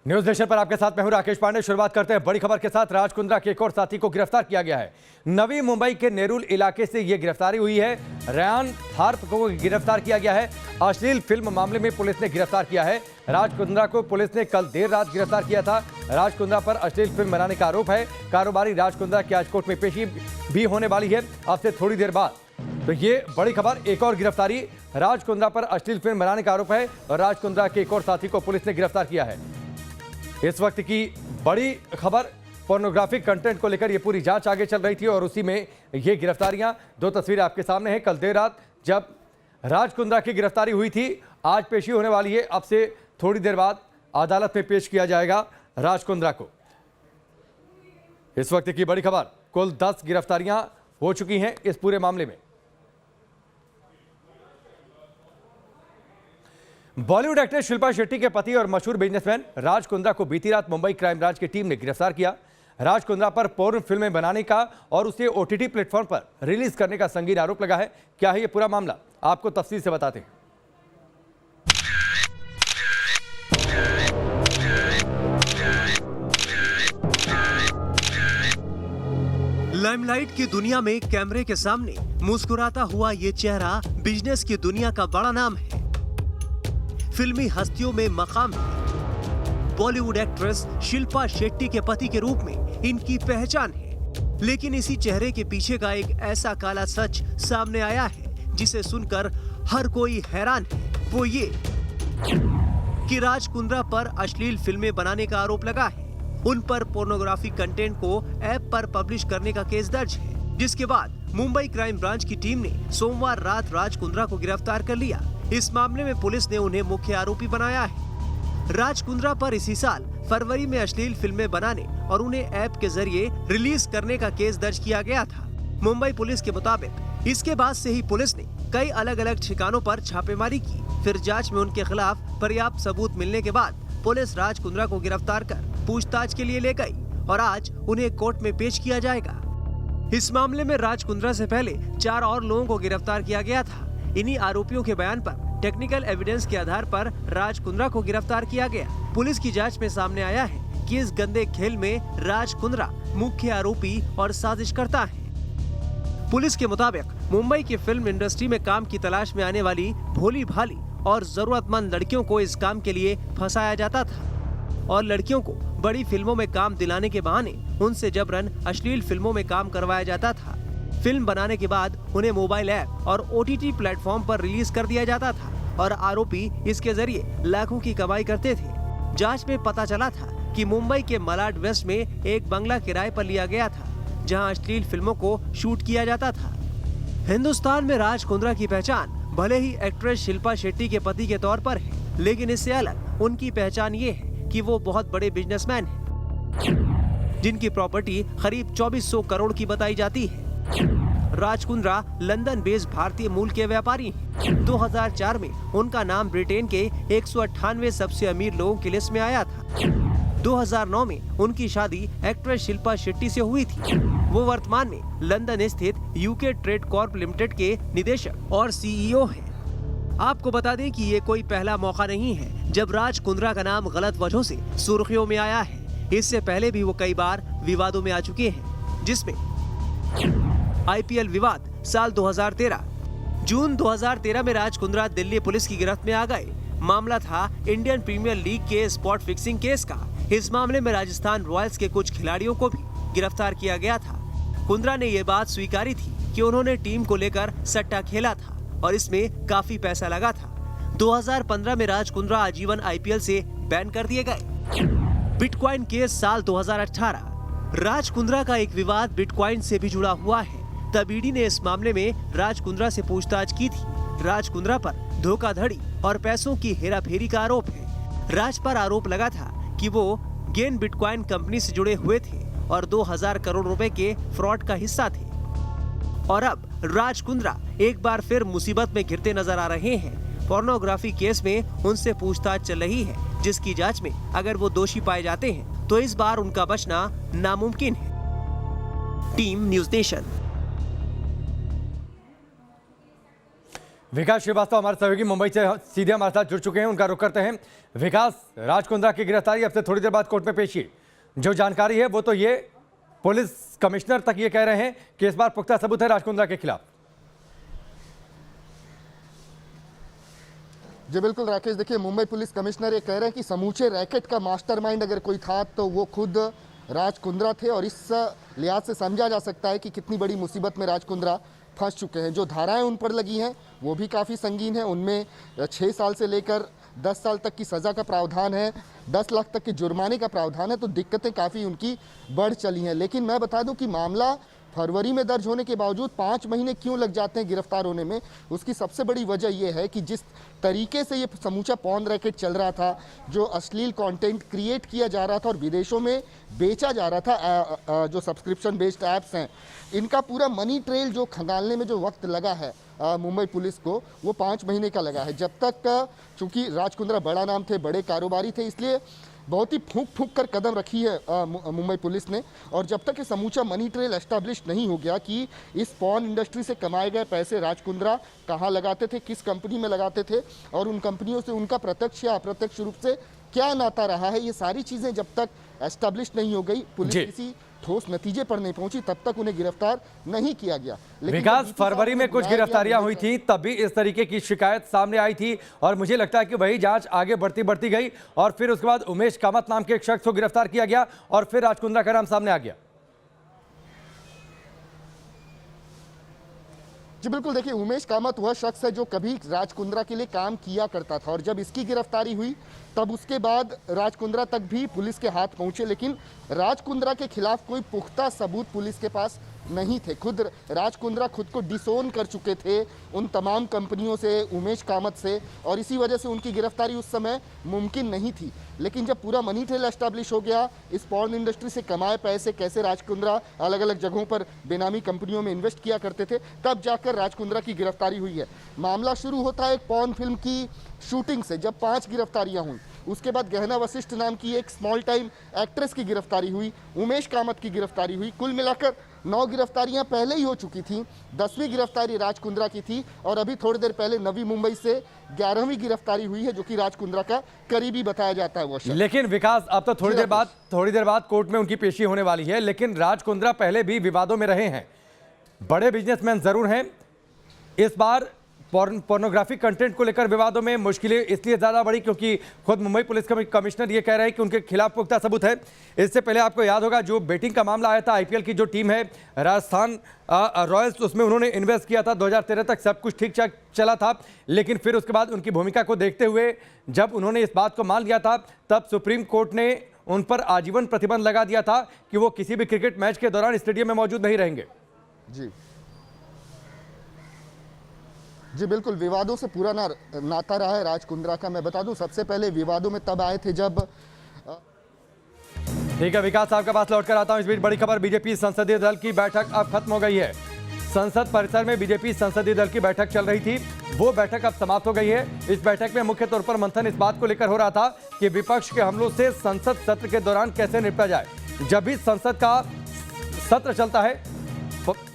News nation पर आपके साथ मैं हूं राकेश पांडे। शुरुआत करते हैं बड़ी खबर के साथ। राज कुंद्रा के एक और साथी को गिरफ्तार किया गया है। नवी मुंबई के नेरुल इलाके से यह गिरफ्तारी हुई है। रयान थार्प को गिरफ्तार किया गया है। अश्लील फिल्म मामले में पुलिस ने गिरफ्तार किया है। राज कुंद्रा को पुलिस ने कल देर रात गिरफ्तार किया था। राज कुंद्रा पर अश्लील फिल्म बनाने का आरोप है। कारोबारी राज कुंद्रा की आज कोर्ट में पेशी भी होने वाली है अब से थोड़ी देर बाद। तो ये बड़ी खबर, एक और गिरफ्तारी। राज कुंद्रा पर अश्लील फिल्म बनाने का आरोप है और राज कुंद्रा के एक और साथी को पुलिस ने गिरफ्तार किया है। इस वक्त की बड़ी खबर, पोर्नोग्राफिक कंटेंट को लेकर यह पूरी जांच आगे चल रही थी और उसी में ये गिरफ्तारियां, दो तस्वीरें आपके सामने हैं। कल देर रात जब राज कुंद्रा की गिरफ्तारी हुई थी, आज पेशी होने वाली है। अब से थोड़ी देर बाद अदालत में पेश किया जाएगा राज कुंद्रा को। इस वक्त की बड़ी खबर, कुल 10 गिरफ्तारियां हो चुकी हैं इस पूरे मामले में। बॉलीवुड एक्ट्रेस शिल्पा शेट्टी के पति और मशहूर बिजनेसमैन राज कुंद्रा को बीती रात मुंबई क्राइम ब्रांच की टीम ने गिरफ्तार किया। राज कुंद्रा पर पोर्न फिल्में बनाने का और उसे ओटीटी प्लेटफॉर्म पर रिलीज करने का संगीन आरोप लगा है। क्या है ये पूरा मामला, आपको तफसील से बताते हैं। लाइमलाइट की दुनिया में कैमरे के सामने मुस्कुराता हुआ ये चेहरा बिजनेस की दुनिया का बड़ा नाम है। फिल्मी हस्तियों में मकाम है। बॉलीवुड एक्ट्रेस शिल्पा शेट्टी के पति के रूप में इनकी पहचान है। लेकिन इसी चेहरे के पीछे का एक ऐसा काला सच सामने आया है जिसे सुनकर हर कोई हैरान है। वो ये कि राज कुंद्रा पर अश्लील फिल्में बनाने का आरोप लगा है। उन पर पोर्नोग्राफी कंटेंट को ऐप पर पब्लिश करने का केस दर्ज है, जिसके बाद मुंबई क्राइम ब्रांच की टीम ने सोमवार रात राज कुंद्रा को गिरफ्तार कर लिया। इस मामले में पुलिस ने उन्हें मुख्य आरोपी बनाया है। राज कुंद्रा पर इसी साल फरवरी में अश्लील फिल्में बनाने और उन्हें ऐप के जरिए रिलीज करने का केस दर्ज किया गया था। मुंबई पुलिस के मुताबिक इसके बाद से ही पुलिस ने कई अलग अलग ठिकानों पर छापेमारी की। फिर जांच में उनके खिलाफ पर्याप्त सबूत मिलने के बाद पुलिस राज कुंद्रा को गिरफ्तार कर पूछताछ के लिए ले गई और आज उन्हें कोर्ट में पेश किया जाएगा। इस मामले में राज कुंद्रा से पहले 4 और लोगों को गिरफ्तार किया गया था। इन्हीं आरोपियों के बयान पर टेक्निकल एविडेंस के आधार पर राज कुंद्रा को गिरफ्तार किया गया। पुलिस की जांच में सामने आया है कि इस गंदे खेल में राज कुंद्रा मुख्य आरोपी और साजिशकर्ता है। पुलिस के मुताबिक मुंबई की फिल्म इंडस्ट्री में काम की तलाश में आने वाली भोली भाली और जरूरतमंद लड़कियों को इस काम के लिए फंसाया जाता था और लड़कियों को बड़ी फिल्मों में काम दिलाने के बहाने उनसे जबरन अश्लील फिल्मों में काम करवाया जाता था। फिल्म बनाने के बाद उन्हें मोबाइल ऐप और ओटीटी प्लेटफॉर्म पर रिलीज कर दिया जाता था और आरोपी इसके जरिए लाखों की कमाई करते थे। जांच में पता चला था कि मुंबई के मलाड वेस्ट में एक बंगला किराए पर लिया गया था जहां अश्लील फिल्मों को शूट किया जाता था। हिंदुस्तान में राज कुंद्रा की पहचान भले ही एक्ट्रेस शिल्पा शेट्टी के पति के तौर पर है, लेकिन इससे अलग उनकी पहचान ये है कि वो बहुत बड़े बिजनेसमैन हैं, जिनकी प्रॉपर्टी करीब 2400 करोड़ की बताई जाती है। राज कुंद्रा लंदन बेस्ड भारतीय मूल के व्यापारी हैं। 2004 में उनका नाम ब्रिटेन के 198 सबसे अमीर लोगों की लिस्ट में आया था। 2009 में उनकी शादी एक्ट्रेस शिल्पा शेट्टी से हुई थी। वो वर्तमान में लंदन स्थित यूके ट्रेड कॉर्प लिमिटेड के निदेशक और सीईओ हैं। आपको बता दें कि ये कोई पहला मौका नहीं है जब राज कुंद्रा का नाम गलत वजहों से सुर्खियों में आया है। इससे पहले भी वो कई बार विवादों में आ चुके हैं, जिसमें आईपीएल विवाद साल 2013, जून 2013 में राज कुंद्रा दिल्ली पुलिस की गिरफ्त में आ गए। मामला था इंडियन प्रीमियर लीग के स्पॉट फिक्सिंग केस का। इस मामले में राजस्थान रॉयल्स के कुछ खिलाड़ियों को भी गिरफ्तार किया गया था। कुंद्रा ने ये बात स्वीकारी थी कि उन्होंने टीम को लेकर सट्टा खेला था और इसमें काफी पैसा लगा था। 2015 में राज कुंद्रा आजीवन आईपीएल से बैन कर दिए गए। बिटकॉइन केस साल 2018, राज कुंद्रा का एक विवाद बिटकॉइन से भी जुड़ा हुआ है। तब ईडी ने इस मामले में राज कुंद्रा से पूछताछ की थी। राज कुंद्रा पर धोखाधड़ी और पैसों की हेराफेरी का आरोप है। राज पर आरोप लगा था कि वो गेन बिटकॉइन कंपनी से जुड़े हुए थे और 2000 करोड़ रुपए के फ्रॉड का हिस्सा थे। और अब राज कुंद्रा एक बार फिर मुसीबत में घिरते नजर आ रहे हैं। पोर्नोग्राफी केस में उनसे पूछताछ चल रही है, जिसकी जांच में अगर वो दोषी पाए जाते हैं तो इस बार उनका बचना नामुमकिन है। Team News Nation. Vikas Srivastava हमारे सहयोगी मुंबई से सीधे हमारे साथ जुड़ चुके हैं, उनका रुख करते हैं। विकास, राज कुंद्रा की गिरफ्तारी अब से थोड़ी देर बाद कोर्ट में पेशी, जो जानकारी है वो तो ये पुलिस कमिश्नर तक ये कह रहे हैं कि इस बार पुख्ता सबूत है राज कुंद्रा के खिलाफ। जी बिल्कुल राकेश, देखिए मुंबई पुलिस कमिश्नर ये कह रहे हैं कि समूचे रैकेट का मास्टरमाइंड अगर कोई था तो वो खुद राज कुंद्रा थे, और इस लिहाज से समझा जा सकता है कि कितनी बड़ी मुसीबत में राज कुंद्रा फंस चुके हैं। जो धाराएं उन पर लगी हैं वो भी काफ़ी संगीन है, उनमें 6 साल से लेकर 10 साल तक की सज़ा का प्रावधान है, 10 लाख तक के जुर्माने का प्रावधान है, तो दिक्कतें काफ़ी उनकी बढ़ चली हैं। लेकिन मैं बता दूं कि मामला फरवरी में दर्ज होने के बावजूद 5 महीने क्यों लग जाते हैं गिरफ्तार होने में, उसकी सबसे बड़ी वजह यह है कि जिस तरीके से ये समूचा पॉर्न रैकेट चल रहा था, जो अश्लील कंटेंट क्रिएट किया जा रहा था और विदेशों में बेचा जा रहा था, जो सब्सक्रिप्शन बेस्ड ऐप्स हैं, इनका पूरा मनी ट्रेल जो खंगालने में जो वक्त लगा है मुंबई पुलिस को, वो 5 महीने का लगा है। जब तक चूंकि राज कुंद्रा बड़ा नाम थे, बड़े कारोबारी थे, इसलिए बहुत ही फूंक फूंक कर कदम रखी है मुंबई पुलिस ने। और जब तक ये समूचा मनी ट्रेल एस्टैब्लिश नहीं हो गया कि इस पॉर्न इंडस्ट्री से कमाए गए पैसे राज कुंद्रा कहाँ लगाते थे, किस कंपनी में लगाते थे, और उन कंपनियों से उनका प्रत्यक्ष या अप्रत्यक्ष रूप से क्या नाता रहा है, ये सारी चीज़ें जब तक एस्टैब्लिश नहीं हो गई, पुलिस किसी ठोस नतीजे पर नहीं पहुंची, तब तक उन्हें गिरफ्तार नहीं किया गया। विकास, फरवरी में कुछ गिरफ्तारियां हुई थी, तभी इस तरीके की शिकायत सामने आई थी, और मुझे लगता है कि वही जांच आगे बढ़ती गई, और फिर उसके बाद उमेश कामत नाम के एक शख्स को गिरफ्तार किया गया, और फिर राज कुंद्रा का नाम सामने आ गया। जी बिल्कुल, देखिए उमेश कामत वह शख्स है जो कभी राज कुंद्रा के लिए काम किया करता था, और जब इसकी गिरफ्तारी हुई तब उसके बाद राज कुंद्रा तक भी पुलिस के हाथ पहुंचे, लेकिन राज कुंद्रा के खिलाफ कोई पुख्ता सबूत पुलिस के पास नहीं थे। खुद राज कुंद्रा खुद को डिसोन कर चुके थे उन तमाम कंपनियों से, उमेश कामत से, और इसी वजह से उनकी गिरफ्तारी उस समय मुमकिन नहीं थी। लेकिन जब पूरा मनी ट्रेल एस्टैब्लिश हो गया, इस पॉर्न इंडस्ट्री से कमाए पैसे कैसे राज कुंद्रा अलग अलग जगहों पर बेनामी कंपनियों में इन्वेस्ट किया करते थे, तब जाकर राज कुंद्रा की गिरफ्तारी हुई है। मामला शुरू होता है एक पॉर्न फिल्म की शूटिंग से, जब 5 गिरफ्तारियां हुई। उसके बाद गहना वशिष्ठ नाम की एक स्मॉल टाइम एक्ट्रेस की गिरफ्तारी हुई, उमेश कामत की गिरफ्तारी हुई। कुल मिलाकर 9 गिरफ्तारियां पहले ही हो चुकी थी। 10वीं गिरफ्तारी राज कुंद्रा की थी, और अभी थोड़ी देर पहले नवी मुंबई से 11वीं गिरफ्तारी हुई है, जो कि राज कुंद्रा का करीबी बताया जाता है वो शख्स। लेकिन विकास, अब तो थोड़ी देर बाद कोर्ट में उनकी पेशी होने वाली है, लेकिन राज कुंद्रा पहले भी विवादों में रहे हैं, बड़े बिजनेसमैन जरूर हैं। इस बार पोर्नोग्राफिक कंटेंट को लेकर विवादों में मुश्किलें इसलिए ज़्यादा बढ़ी क्योंकि खुद मुंबई पुलिस कमिश्नर ये कह रहे हैं कि उनके खिलाफ पुख्ता सबूत है। इससे पहले आपको याद होगा जो बेटिंग का मामला आया था, आईपीएल की जो टीम है राजस्थान रॉयल्स, उसमें उन्होंने इन्वेस्ट किया था। 2013 तक सब कुछ ठीक ठाक चला था, लेकिन फिर उसके बाद उनकी भूमिका को देखते हुए जब उन्होंने इस बात को मान लिया था, तब सुप्रीम कोर्ट ने उन पर आजीवन प्रतिबंध लगा दिया था कि वो किसी भी क्रिकेट मैच के दौरान स्टेडियम में मौजूद नहीं रहेंगे। जी बिल्कुल, विवादों से पूरा नाता रहा है राज कुंद्रा का। मैं बता दूं, सबसे पहले विवादों में तब आए थे जब ठीक है विकास, आपके पास लौटकर आता हूं। इस बीच बड़ी खबर, बीजेपी संसदीय दल की बैठक अब खत्म हो गई है। संसद परिसर में बीजेपी संसदीय दल की बैठक चल रही थी, वो बैठक अब समाप्त हो गई है। इस बैठक में मुख्य तौर पर मंथन इस बात को लेकर हो रहा था कि विपक्ष के हमलों से संसद सत्र के दौरान कैसे निपटा जाए। जब भी संसद का सत्र चलता है,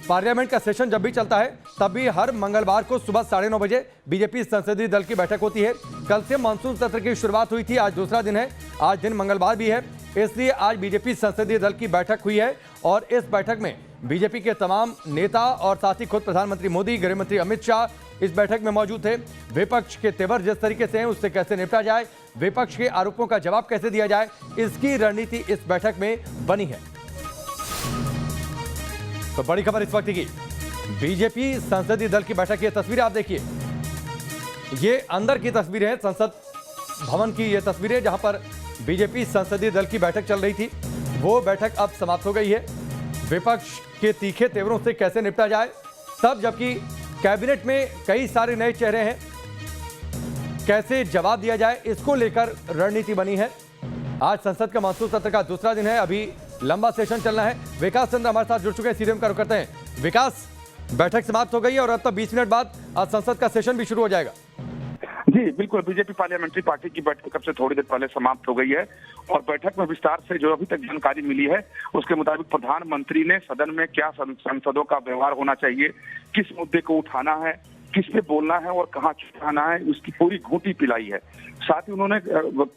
पार्लियामेंट का सेशन जब भी चलता है, तब भी हर मंगलवार को सुबह 9:30 बजे बीजेपी संसदीय दल की बैठक होती है। कल से मानसून सत्र की शुरुआत हुई थी, आज दूसरा दिन है, आज दिन मंगलवार भी है, इसलिए आज बीजेपी संसदीय दल की बैठक हुई है। और इस बैठक में बीजेपी के तमाम नेता और साथ ही खुद प्रधानमंत्री मोदी, गृह मंत्री अमित शाह इस बैठक में मौजूद थे। विपक्ष के तेवर जिस तरीके से हैं, उससे कैसे निपटा जाए, विपक्ष के आरोपों का जवाब कैसे दिया जाए, इसकी रणनीति इस बैठक में बनी है। तो बड़ी खबर इस वक्त की, बीजेपी संसदीय दल की बैठक की तस्वीरें आप देखिए, ये अंदर की तस्वीरें हैं, संसद भवन की ये तस्वीरें जहां पर बीजेपी संसदीय दल की बैठक चल रही थी। वो बैठक अब समाप्त हो गई है। विपक्ष के तीखे तेवरों से कैसे निपटा जाए, तब जबकि कैबिनेट में कई सारे नए चेहरे हैं, कैसे जवाब दिया जाए, इसको लेकर रणनीति बनी है। आज संसद का मानसून सत्र का दूसरा दिन है, अभी लंबा सेशन चलना है। विकास चंद्र हमारे साथ जुड़ चुके हैं, सीधे उनका रुख करते हैं। विकास, बैठक समाप्त हो गई है और अब तक 20 मिनट बाद आज संसद का सेशन भी शुरू हो जाएगा। जी बिल्कुल, बीजेपी पार्लियामेंट्री पार्टी की बैठक अब से थोड़ी देर पहले समाप्त हो गई है, और बैठक में विस्तार से जो अभी तक जानकारी मिली है उसके मुताबिक प्रधानमंत्री ने सदन में क्या सांसदों का व्यवहार होना चाहिए, किस मुद्दे को उठाना है, किस पे बोलना है और कहाँ चुपाना है, उसकी पूरी घूंटी पिलाई है। साथ ही उन्होंने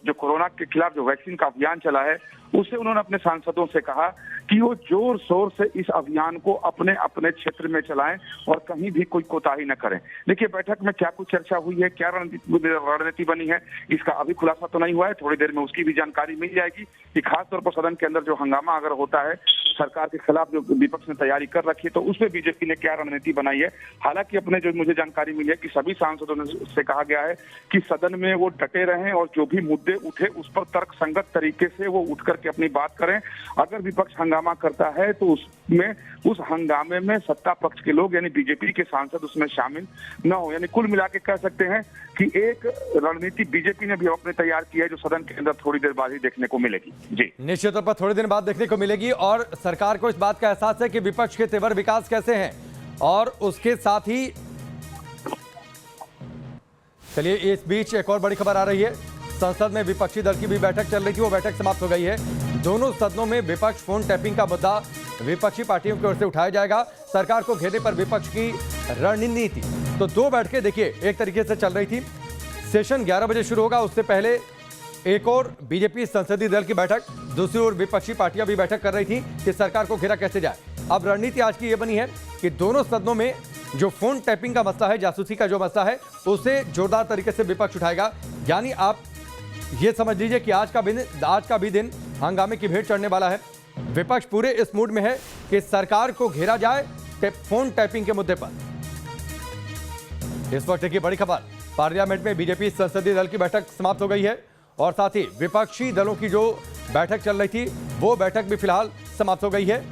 जो कोरोना के खिलाफ जो वैक्सीन का अभियान चला है उससे उन्होंने अपने सांसदों से कहा कि वो जोर शोर से इस अभियान को अपने अपने क्षेत्र में चलाएं और कहीं भी कोई कोताही न करें। देखिए बैठक में क्या कुछ चर्चा हुई है, क्या रणनीति बनी है, इसका अभी खुलासा तो नहीं हुआ है। थोड़ी देर में उसकी भी जानकारी मिल जाएगी कि खासतौर पर सदन के अंदर जो हंगामा अगर होता है सरकार के खिलाफ जो विपक्ष ने तैयारी कर रखी है तो उसमें बीजेपी ने क्या रणनीति बनाई है। हालांकि अपने जो मुझे जानकारी मिली है कि सभी सांसदों से कहा गया है कि सदन में वो डटे रहें और जो भी मुद्दे उठे उस पर तर्कसंगत तरीके से वो उठ करके अपनी बात करें। अगर विपक्ष हंगामा करता है तो उसमें उस हंगामे में सत्ता पक्ष के लोग यानी बीजेपी के सांसद उसमें शामिल न हो। यानी कुल मिला के कह सकते हैं कि एक रणनीति बीजेपी ने भी अपने तैयार की है जो सदन के अंदर थोड़ी देर बाद ही देखने को मिलेगी। जी निश्चित तौर पर थोड़ी देर बाद देखने को मिलेगी और सरकार को इस बात का एहसास है कि विपक्ष के तेवर विकास कैसे हैं और उसके साथ ही चलिए इस बीच एक और बड़ी खबर आ रही है। संसद में विपक्षी दल की भी बैठक चल रही थी, वो बैठक समाप्त हो गई है। दोनों सदनों में विपक्ष फोन टैपिंग का मुद्दा विपक्षी पार्टियों की ओर से उठाया जाएगा। सरकार को घेरने पर विपक्ष की रणनीति। तो दो बैठकें देखिए एक तरीके से चल रही थी। सेशन 11 बजे शुरू होगा, उससे पहले एक और बीजेपी संसदीय दल की बैठक, दूसरी ओर विपक्षी पार्टियां भी बैठक कर रही थी कि सरकार को घेरा कैसे जाए। अब रणनीति आज की यह बनी है कि दोनों सदनों में जो फोन टैपिंग का मसला है, जासूसी का जो मसला है, उसे जोरदार तरीके से विपक्ष उठाएगा। यानी आप ये समझ लीजिए कि आज का भी दिन हंगामे की भेंट चढ़ने वाला है। विपक्ष पूरे इस मूड में है कि सरकार को घेरा जाए फोन टैपिंग के मुद्दे पर। इस वक्त की बड़ी खबर, पार्लियामेंट में बीजेपी संसदीय दल की बैठक समाप्त हो गई है और साथ ही विपक्षी दलों की जो बैठक चल रही थी वो बैठक भी फिलहाल समाप्त हो गई है।